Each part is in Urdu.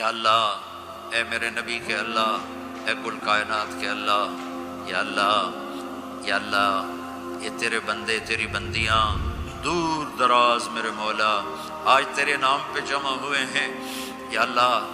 اللہ، اے میرے نبی کے اللہ، اے کل کائنات کے اللہ، یا اللہ، یا اللہ، یہ تیرے بندے تیری بندیاں دور دراز میرے مولا آج تیرے نام پہ جمع ہوئے ہیں، یا اللہ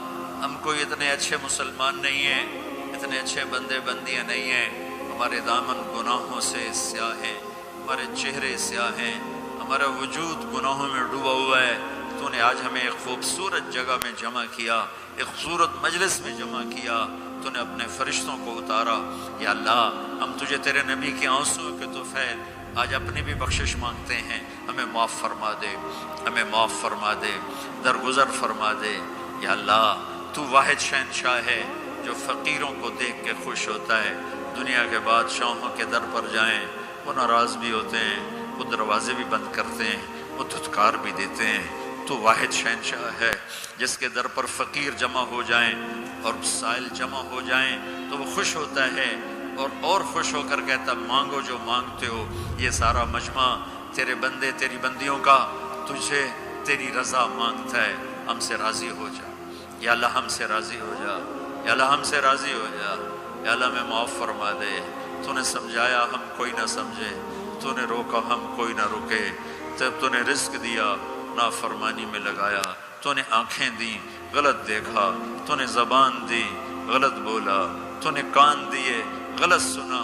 ہم کوئی اتنے اچھے مسلمان نہیں ہیں، اتنے اچھے بندے بندیاں نہیں ہیں، ہمارے دامن گناہوں سے سیاہ ہیں، ہمارے چہرے سیاہ ہیں، ہمارا وجود گناہوں میں ڈوبا ہوا ہے۔ تو نے آج ہمیں ایک خوبصورت جگہ میں جمع کیا، ایک خوبصورت مجلس میں جمع کیا، تو نے اپنے فرشتوں کو اتارا۔ یا اللہ ہم تجھے تیرے نبی کے آنسوں کے طفیل آج اپنی بھی بخشش مانگتے ہیں، ہمیں معاف فرما دے، ہمیں معاف فرما دے، درگزر فرما دے۔ یا اللہ تو واحد شہنشاہ ہے جو فقیروں کو دیکھ کے خوش ہوتا ہے۔ دنیا کے بادشاہوں کے در پر جائیں وہ ناراض بھی ہوتے ہیں، وہ دروازے بھی بند کرتے ہیں، وہ دھتکار بھی دیتے ہیں۔ تو واحد شہنشاہ ہے جس کے در پر فقیر جمع ہو جائیں اور سائل جمع ہو جائیں تو وہ خوش ہوتا ہے اور خوش ہو کر کہتا مانگو جو مانگتے ہو۔ یہ سارا مجمع تیرے بندے تیری بندیوں کا تجھے تیری رضا مانگتا ہے، ہم سے راضی ہو جا یا اللہ، ہم سے راضی ہو جا یا اللہ، ہم سے راضی ہو جا یا اللہ، میں معاف فرما دے۔ تو نے سمجھایا ہم کوئی نہ سمجھے، تو نے روکا ہم کوئی نہ رکے، جب تو نے رزق دیا نافرمانی میں لگایا، تو نے آنکھیں دی غلط دیکھا، تو نے زبان دی غلط بولا، تو نے کان دیے غلط سنا،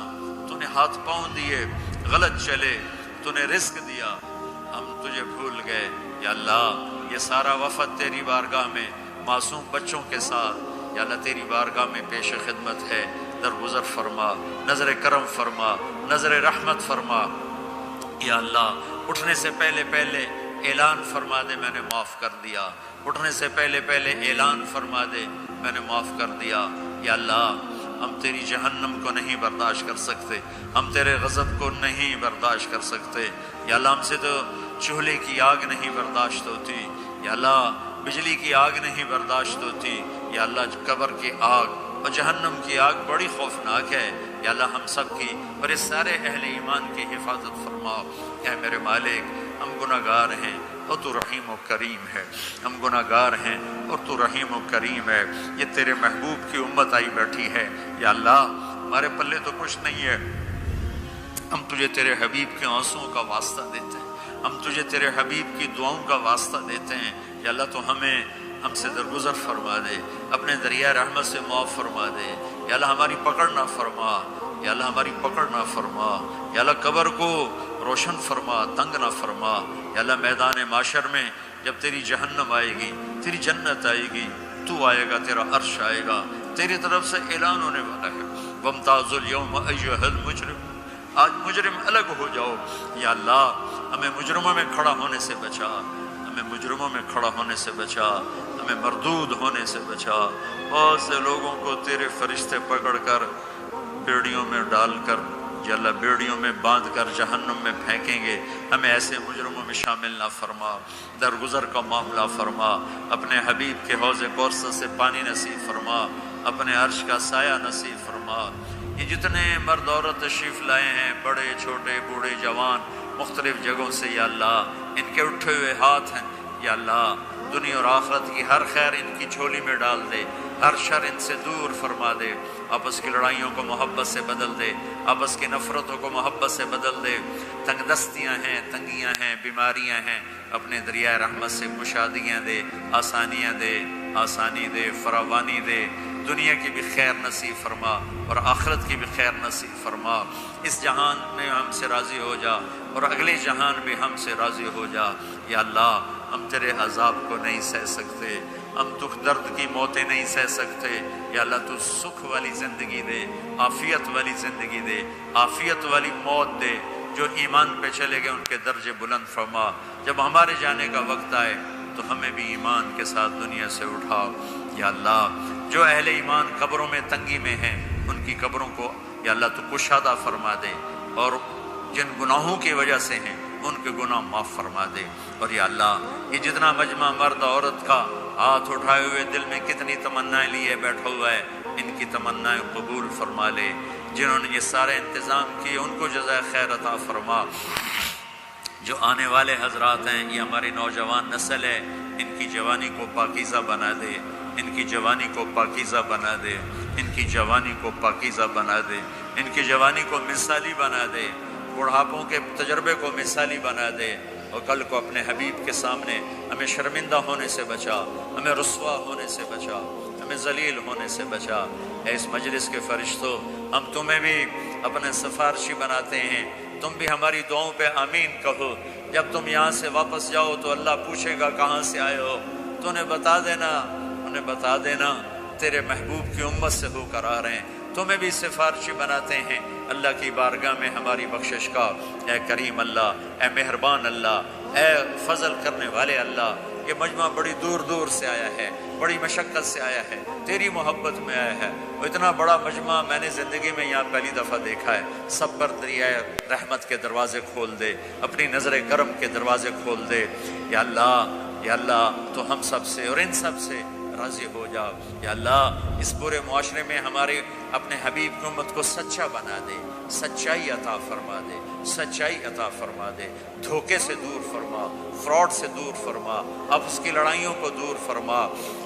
تو نے ہاتھ پاؤں دیے غلط چلے، تو نے رزق دیا ہم تجھے بھول گئے۔ یا اللہ یہ سارا وفد تیری بارگاہ میں معصوم بچوں کے ساتھ یا اللہ تیری بارگاہ میں پیش خدمت ہے، درگزر فرما، نظر کرم فرما، نظر رحمت فرما۔ یا اللہ اٹھنے سے پہلے پہلے اعلان فرما دے میں نے معاف کر دیا، اٹھنے سے پہلے پہلے اعلان فرما دے میں نے معاف کر دیا۔ یا اللہ ہم تیری جہنم کو نہیں برداشت کر سکتے، ہم تیرے غضب کو نہیں برداشت کر سکتے۔ یا اللہ ہم سے تو چولہے کی آگ نہیں برداشت ہوتی، یا اللہ بجلی کی آگ نہیں برداشت ہوتی، یا اللہ قبر کی آگ اور جہنم کی آگ بڑی خوفناک ہے۔ یا اللہ ہم سب کی اور اس سارے اہل ایمان کی حفاظت فرما۔ اے میرے مالک ہم گناہ گار ہیں اور تو رحیم و کریم ہے، ہم گناہ گار ہیں اور تو رحیم و کریم ہے۔ یہ تیرے محبوب کی امت آئی بیٹھی ہے، یا اللہ ہمارے پلے تو کچھ نہیں ہے، ہم تجھے تیرے حبیب کے آنسوؤں کا واسطہ دیتے ہیں، ہم تجھے تیرے حبیب کی دعاؤں کا واسطہ دیتے ہیں۔ یا اللہ تو ہم سے درگزر فرما دے، اپنے دریائے رحمت سے معاف فرما دے۔ یا اللہ ہماری پکڑ نہ فرما، یا اللہ ہماری پکڑ نہ فرما، یا اللہ قبر کو روشن فرما، تنگ نہ فرما۔ یا اللہ میدان معاشر میں جب تیری جہنم آئے گی، تیری جنت آئے گی، تو آئے گا، تیرا عرش آئے گا، تیری طرف سے اعلان ہونے والا ہے وَامْتَازُوا الْيَوْمَ أَيُّهَا الْمُجْرِمُونَ، آج مجرم الگ ہو جاؤ۔ یا اللہ ہمیں مجرموں میں کھڑا ہونے سے بچا، ہمیں مجرموں میں کھڑا ہونے سے بچا، ہمیں مردود ہونے سے بچا۔ بہت سے لوگوں کو تیرے فرشتے پکڑ کر بیڑیوں میں ڈال کر یا اللہ بیڑیوں میں باندھ کر جہنم میں پھینکیں گے، ہمیں ایسے مجرموں میں شامل نہ فرما۔ درگزر کا معاملہ فرما، اپنے حبیب کے حوض کوثر سے پانی نصیب فرما، اپنے عرش کا سایہ نصیب فرما۔ یہ جتنے مرد عورت تشریف لائے ہیں، بڑے چھوٹے بوڑھے جوان مختلف جگہوں سے، یا اللہ ان کے اٹھے ہوئے ہاتھ ہیں، یا اللہ دنیا اور آخرت کی ہر خیر ان کی جھولی میں ڈال دے، ہر شر ان سے دور فرما دے، آپس کی لڑائیوں کو محبت سے بدل دے، آپس کی نفرتوں کو محبت سے بدل دے۔ تنگ دستیاں ہیں، تنگیاں ہیں، بیماریاں ہیں، اپنے دریائے رحمت سے کشادگیاں دے، آسانیاں دے، آسانی دے، فراوانی دے۔ دنیا کی بھی خیر نصیب فرما اور آخرت کی بھی خیر نصیب فرما۔ اس جہان میں ہم سے راضی ہو جا اور اگلے جہان میں ہم سے راضی ہو جا۔ یا اللہ ہم تیرے عذاب کو نہیں سہ سکتے، ہم دکھ درد کی موتیں نہیں سہ سکتے۔ یا اللہ تو سکھ والی زندگی دے، عافیت والی زندگی دے، عافیت والی موت دے۔ جو ایمان پہ چلے گئے ان کے درجے بلند فرما۔ جب ہمارے جانے کا وقت آئے تو ہمیں بھی ایمان کے ساتھ دنیا سے اٹھا۔ یا اللہ جو اہل ایمان قبروں میں تنگی میں ہیں ان کی قبروں کو یا اللہ تو کشادہ فرما دے، اور جن گناہوں کی وجہ سے ہیں ان کے گناہ معاف فرما دے۔ اور یا اللہ یہ جتنا مجمع مرد عورت کا ہاتھ اٹھائے ہوئے دل میں کتنی تمنائیں لیے بیٹھا ہوا ہے، ان کی تمنائیں قبول فرما لے۔ جنہوں نے یہ سارے انتظام کیے ان کو جزائے خیر عطا فرما۔ جو آنے والے حضرات ہیں، یہ ہماری نوجوان نسل ہے، ان کی جوانی کو پاکیزہ بنا دے، ان کی جوانی کو پاکیزہ بنا دے، ان کی جوانی کو پاکیزہ بنا دے، ان کی جوانی کو مثالی بنا دے، بڑھاپوں کے تجربے کو مثالی بنا دے، اور کل کو اپنے حبیب کے سامنے ہمیں شرمندہ ہونے سے بچا، ہمیں رسوا ہونے سے بچا، ہمیں ذلیل ہونے سے بچا۔ اے اس مجلس کے فرشتوں، ہم تمہیں بھی اپنے سفارشی بناتے ہیں، تم بھی ہماری دعاؤں پہ آمین کہو۔ جب تم یہاں سے واپس جاؤ تو اللہ پوچھے گا کہاں سے آئے ہو، تو انہیں بتا دینا، انہیں بتا دینا تیرے محبوب کی امت سے ہو کر آ رہے ہیں۔ تمہیں بھی سفارشی بناتے ہیں اللہ کی بارگاہ میں ہماری بخشش کا۔ اے کریم اللہ، اے مہربان اللہ، اے فضل کرنے والے اللہ، یہ مجمع بڑی دور دور سے آیا ہے، بڑی مشقت سے آیا ہے، تیری محبت میں آیا ہے۔ وہ اتنا بڑا مجمع میں نے زندگی میں یہاں پہلی دفعہ دیکھا ہے۔ سب پر دریائے رحمت کے دروازے کھول دے، اپنی نظر کرم کے دروازے کھول دے۔ یا اللہ، یا اللہ، تو ہم سب سے اور ان سب سے راضی ہو جا۔ یا اللہ، اس پورے معاشرے میں ہمارے اپنے حبیب کی امت کو سچا بنا دے، سچائی عطا فرما دے، سچائی عطا فرما دے، دھوکے سے دور فرما، فراڈ سے دور فرما، آپس کی لڑائیوں کو دور فرما۔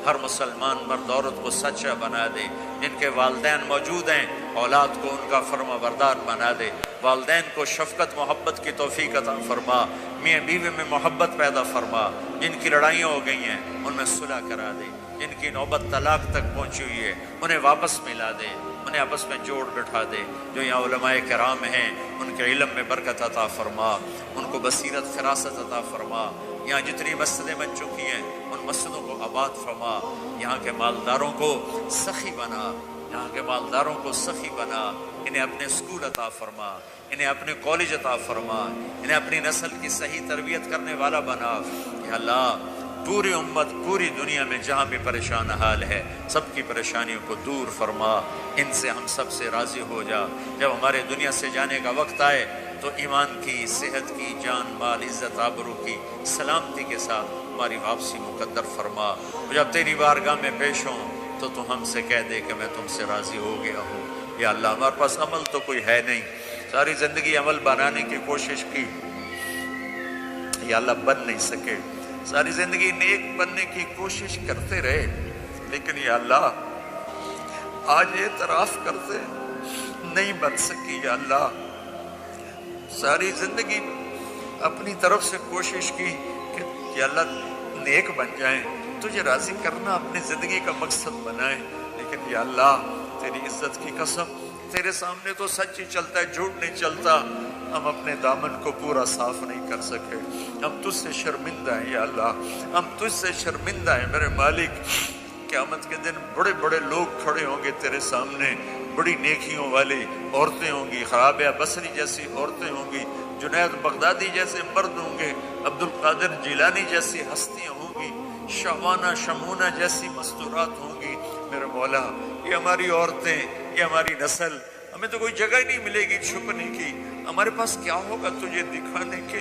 ہر مسلمان مرد عورت کو سچا بنا دے، جن کے والدین موجود ہیں اولاد کو ان کا فرما بردار بنا دے، والدین کو شفقت محبت کی توفیق عطا فرما، میاں بیوی میں محبت پیدا فرما، جن کی لڑائیاں ہو گئی ہیں ان میں صلح کرا دے، جن کی نوبت طلاق تک پہنچی ہوئی ہے انہیں واپس ملا دے، انہیں آپس میں جوڑ بٹھا دے۔ جو یہاں علماء کرام ہیں ان کے علم میں برکت عطا فرما، ان کو بصیرت فراست عطا فرما۔ یہاں جتنی مسجدیں بن چکی ہیں ان مسجدوں کو آباد فرما، یہاں کے مالداروں کو سخی بنا، یہاں کے مالداروں کو سخی بنا، انہیں اپنے اسکول عطا فرما، انہیں اپنے کالج عطا فرما، انہیں اپنی نسل کی صحیح تربیت کرنے والا بنا۔ یا اللہ، پوری امت پوری دنیا میں جہاں بھی پریشان حال ہے سب کی پریشانیوں کو دور فرما، ان سے ہم سب سے راضی ہو جا۔ جب ہمارے دنیا سے جانے کا وقت آئے تو ایمان کی، صحت کی، جان مال عزت آبرو کی سلامتی کے ساتھ ہماری واپسی مقدر فرما۔ جب تیری بارگاہ میں پیش ہوں تو تو ہم سے کہہ دے کہ میں تم سے راضی ہو گیا ہوں۔ یا اللہ، ہمارے پاس عمل تو کوئی ہے نہیں، ساری زندگی عمل بنانے کی کوشش کی، یا اللہ بن نہیں سکے، ساری زندگی نیک بننے کی کوشش کرتے رہے، لیکن یا اللہ آج اعتراف کرتے نہیں بن سکی۔ یا اللہ، ساری زندگی اپنی طرف سے کوشش کی کہ یا اللہ نیک بن جائیں، تجھے راضی کرنا اپنی زندگی کا مقصد بنائیں، لیکن یا اللہ تیری عزت کی قسم تیرے سامنے تو سچ ہی چلتا ہے، جھوٹ نہیں چلتا۔ ہم اپنے دامن کو پورا صاف نہیں کر سکے، ہم تجھ سے شرمندہ ہیں یا اللہ، ہم تجھ سے شرمندہ ہیں میرے مالک۔ قیامت کے دن بڑے بڑے لوگ کھڑے ہوں گے تیرے سامنے، بڑی نیکیوں والی عورتیں ہوں گی، رابعہ بصری جیسی عورتیں ہوں گی، جنید بغدادی جیسے مرد ہوں گے، عبد القادر جیلانی جیسی ہستیاں ہوں گی، شعبانہ شمونہ جیسی مستورات ہوں گی۔ میرے مولا، یہ ہماری عورتیں، یہ ہماری نسل، ہمیں تو کوئی جگہ ہی نہیں ملے گی چھپنے کی، ہمارے پاس کیا ہوگا تجھے دکھانے کے؟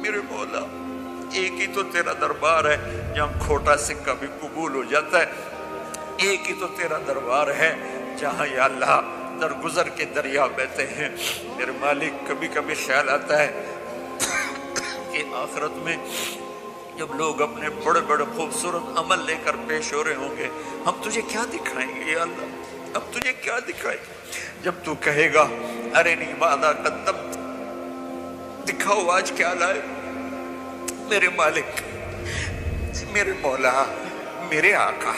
میرے مولا، ایک ہی تو تیرا دربار ہے جہاں کھوٹا سکہ بھی قبول ہو جاتا ہے، ایک ہی تو تیرا دربار ہے جہاں یا اللہ درگزر کے دریا بہتے ہیں۔ میرے مالک، کبھی کبھی خیال آتا ہے کہ آخرت میں جب لوگ اپنے بڑے بڑے خوبصورت عمل لے کر پیش ہو رہے ہوں گے، ہم تجھے کیا دکھائیں گے یا اللہ؟ ہم تجھے کیا دکھائیں گے جب تو کہے گا ارنی ماذا قدمت، دکھاؤ آج کیا لائے؟ میرے مالک، میرے مولا، میرے آقا،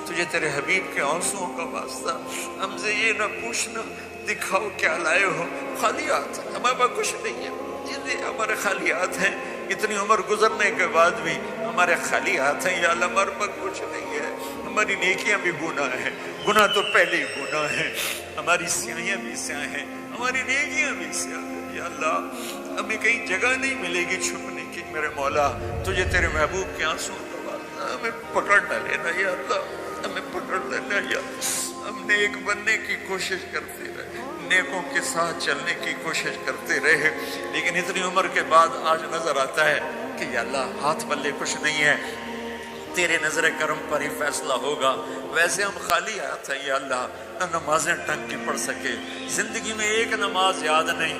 تجھے تیرے حبیب کے آنسوؤں کا واسطہ ہم سے یہ نہ پوچھنا دکھاؤ کیا لائے ہو، خالی ہاتھ، ہمارے پاس کچھ نہیں ہے، یہ ہمارے خالی ہاتھ ہیں، اتنی عمر گزرنے کے بعد بھی ہمارے خالی ہاتھ ہیں یا اللہ، ہمارے پاس کچھ نہیں ہے، ہماری نیکیاں بھی گناہ ہیں، گناہ تو پہلے ہی گناہ ہیں، ہماری سیاہیاں بھی سیاہ ہیں، ہماری نیکیاں بھی سیاہ ہیں یا اللہ، ہمیں کہیں جگہ نہیں ملے گی چھپنے کی۔ میرے مولا، تجھے تیرے محبوب کے آنسوؤں کا واسطہ ہمیں پکڑ نہ لینا یا اللہ، ہمیں پکڑ لینا یا ہم نیک بننے کی کوشش کرتے رہے، نیکوں کے ساتھ چلنے کی کوشش کرتے رہے، لیکن اتنی عمر کے بعد آج نظر آتا ہے کہ یا اللہ ہاتھ پلے کچھ نہیں ہے، تیرے نظر کرم پر ہی فیصلہ ہوگا۔ ویسے ہم خالی ہاتھ ہیں یا اللہ، نہ نمازیں ڈھنگ کی پڑھ سکے، زندگی میں ایک نماز یاد نہیں،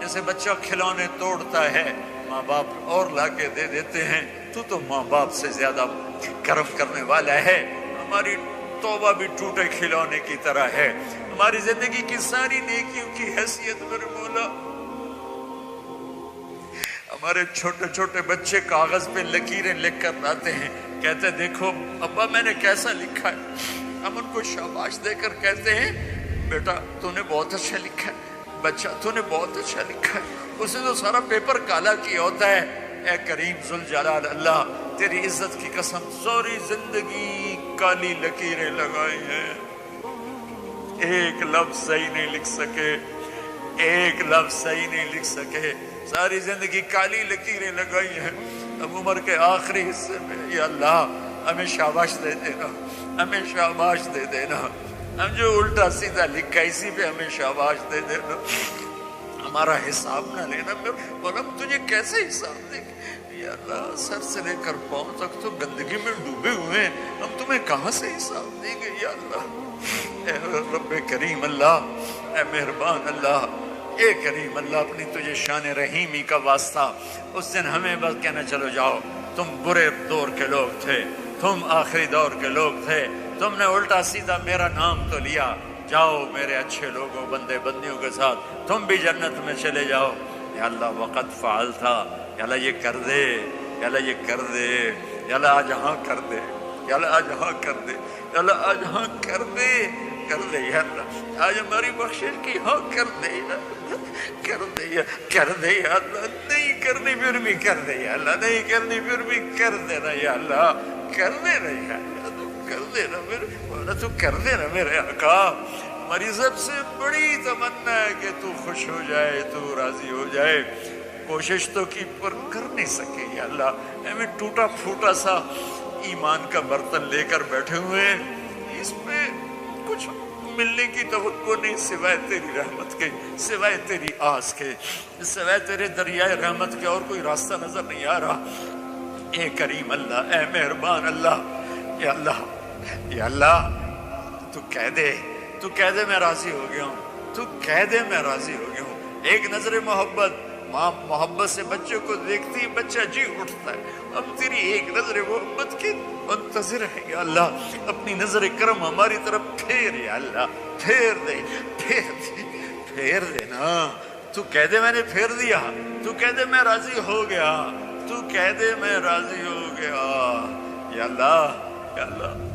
جیسے بچہ کھلونے توڑتا ہے ماں باپ اور لا کے دے دیتے ہیں، تو ماں باپ سے زیادہ کرم کرنے والا ہے۔ ہماری توبہ بھی ٹوٹے کھلونے کی طرح ہے، ہماری زندگی کی ساری نیکیوں کی حیثیت میرے مولا، ہمارے چھوٹے چھوٹے بچے کاغذ پہ لکیریں لکھ کر لاتے ہیں، کہتے دیکھو ابا میں نے کیسا لکھا ہے، ہم ان کو شاباش دے کر کہتے ہیں بیٹا تو نے بہت اچھا لکھا ہے، بچہ تو نے بہت اچھا لکھا ہے، اس نے تو سارا پیپر کالا کیا ہوتا ہے۔ اے کریم ذوالجلال اللہ، تیری عزت کی قسم ساری زندگی کالی لکیریں لگائی ہیں، ایک لفظ صحیح نہیں لکھ سکے، ایک لفظ صحیح نہیں لکھ سکے، ساری زندگی کالی لکیریں لگائی ہیں۔ اب عمر کے آخری حصے میں یا اللہ ہمیں شاباش دے دینا، ہمیں شاباش دے دینا، ہم جو الٹا سیدھا لکھا اسی پہ ہمیں شاباش دے دینا، ہمارا حساب نہ لینا۔ مولا تجھے کیسے حساب دیں گے یا اللہ، سر سے لے کر پاؤں تک تو گندگی میں ڈوبے ہوئے ہیں، ہم تمہیں کہاں سے حساب دیں گے یا اللہ۔ اے رب کریم اللہ، اے مہربان اللہ، اے کریم اللہ، اپنی تجھے شان رحیمی کا واسطہ اس دن ہمیں بس کہنا چلو جاؤ، تم برے دور کے لوگ تھے، تم آخری دور کے لوگ تھے، تم نے الٹا سیدھا میرا نام تو لیا، جاؤ میرے اچھے لوگوں بندے بندیوں کے ساتھ تم بھی جنت میں چلے جاؤ۔ یا اللہ وقت فعال تھا، یا اللہ یہ کر دے، یا اللہ یہ کر دے، یا اللہ آج ہاں کر دے، یا اللہ آج ہاں کر دے، یا اللہ آج ہاں کر دے، کر دے یا اللہ، آج ہماری بخشش کی ہاں کر دے، کر دے کر دے یا اللہ، نہیں کرنی پھر بھی کر دے یا اللہ، نہیں کرنی پھر بھی کر دینا یا اللہ، کر دینا یا اللہ، کر دینا میرے مولا، تو کر دینا میرے آقا۔ ہماری سب سے بڑی تمنا ہے کہ تو خوش ہو جائے، تو راضی ہو جائے، کوشش تو کی پر کر نہیں سکے یا اللہ، ہمیں ٹوٹا پھوٹا سا ایمان کا برتن لے کر بیٹھے ہوئے ہیں، اس میں کچھ ملنے کی توقع نہیں سوائے تیری رحمت کے، سوائے تیری آس کے، سوائے تیرے دریائے رحمت کے اور کوئی راستہ نظر نہیں آ رہا۔ اے کریم اللہ، اے مہربان اللہ، یا اللہ، یا اللہ تو کہہ دے، تو کہہ دے میں راضی ہو گیا ہوں، تو کہہ دے میں راضی ہو گیا ہوں۔ ایک نظر محبت، ماں محبت سے بچے کو دیکھتی بچہ جی اٹھتا ہے، اب تیری ایک نظر محبت کی منتظر ہے یا اللہ، اپنی نظر کرم ہماری طرف پھیر یا اللہ، پھیر دے، پھیر دے، پھیر دے نا، تو کہہ دے میں نے پھیر دیا، تو کہہ دے میں راضی ہو گیا، تو کہہ دے میں راضی ہو گیا یا اللہ، یا اللہ۔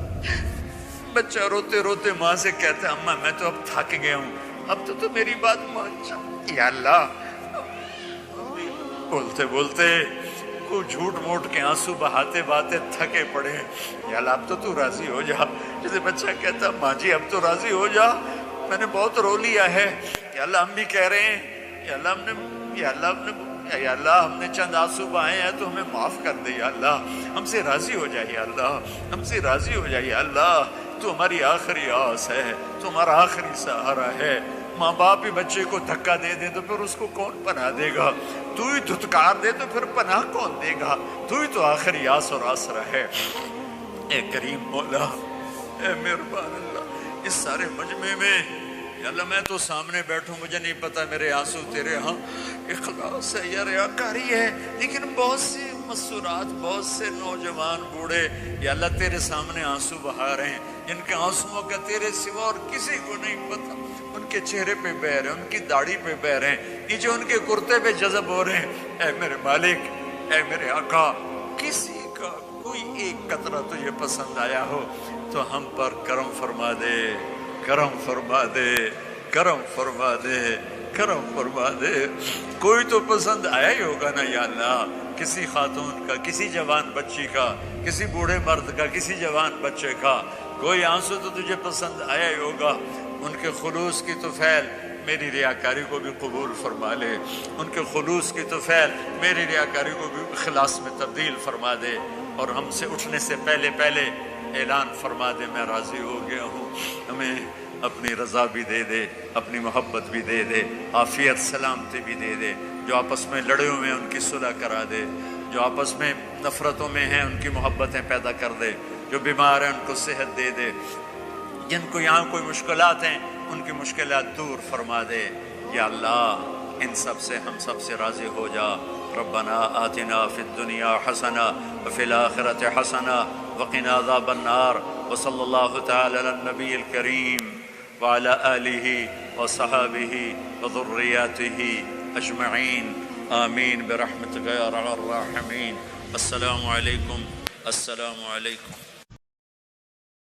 بچہ روتے روتے ماں سے کہتا ہے اماں میں تو اب تھک گیا ہوں، اب تو میری بات مان جا یا اللہ۔ بولتے بولتے کو جھوٹ موٹ کے آنسو بہاتے بہاتے تھکے پڑے یا اللہ اب تو راضی ہو جا۔ جیسے بچہ کہتا ماں جی اب تو راضی ہو جا، میں نے بہت رو لیا ہے یا اللہ، ہم بھی کہہ رہے ہیں یا اللہ ہم نے، یا اللہ ہم نے چند آنسو بہائے ہیں تو ہمیں معاف کر دے یا اللہ، ہم سے راضی ہو جائے یا اللہ، ہم سے راضی ہو جائے یا اللہ، تو ہماری آخری آس ہے، تو ہمارا آخری سہارا ہے۔ ماں باپ ہی بچے کو دھکا دے دے تو پھر اس کو کون پناہ دے گا، تو ہی دھتکار دے تو پھر پناہ کون دے گا، تو ہی تو آخری آس اور آسرا ہے۔ اے کریم مولا، اے مہربان اللہ، اس سارے مجمع میں یا اللہ میں تو سامنے بیٹھوں، مجھے نہیں پتا میرے آنسو تیرے ہاں اخلاص ہے یا ریاکاری ہے، لیکن بہت سی مسورات، بہت سے نوجوان بوڑھے یا اللہ تیرے سامنے آنسو بہا رہے ہیں، جن کے آنسوؤں کا تیرے سوا اور کسی کو نہیں پتا، ان کے چہرے پہ بہہ رہے ہیں، ان کی داڑھی پہ بہہ رہے ہیں، نیچے ان کے کرتے پہ جذب ہو رہے ہیں۔ اے میرے مالک، اے میرے آقا، کسی کا کوئی ایک قطرہ تجھے پسند آیا ہو تو ہم پر کرم فرما دے، کرم فرما دے، کرم فرما دے، کرم فرما دے۔ کوئی تو پسند آیا ہی ہوگا نا یا اللہ، کسی خاتون کا، کسی جوان بچی کا، کسی بوڑھے مرد کا، کسی جوان بچے کا، کوئی آنسو تو تجھے پسند آیا ہی ہوگا۔ ان کے خلوص کی طفیل میری ریاکاری کو بھی قبول فرما لے، ان کے خلوص کی طفیل میری ریاکاری کو بھی اخلاص میں تبدیل فرما دے، اور ہم سے اٹھنے سے پہلے پہلے اعلان فرما دے میں راضی ہو گیا ہوں۔ ہمیں اپنی رضا بھی دے دے، اپنی محبت بھی دے دے، عافیت سلامتی بھی دے دے، جو آپس میں لڑے ہوئے ہیں ان کی صلح کرا دے، جو آپس میں نفرتوں میں ہیں ان کی محبتیں پیدا کر دے، جو بیمار ہیں ان کو صحت دے دے، جن کو یہاں کوئی مشکلات ہیں ان کی مشکلات دور فرما دے یا اللہ۔ ان سب سے ہم سب سے راضی ہو جا۔ ربنا آتنا فی الدنیا حسنہ وفی الآخرۃ حسنہ وقنا عذاب النار، وصلی اللہ تعالی علی النبی الکریم وعلی آلہ وصحابہ وذریاتہ اجمعین، آمین برحمتک یا ارحم الراحمین۔ السلام علیکم، السلام علیکم۔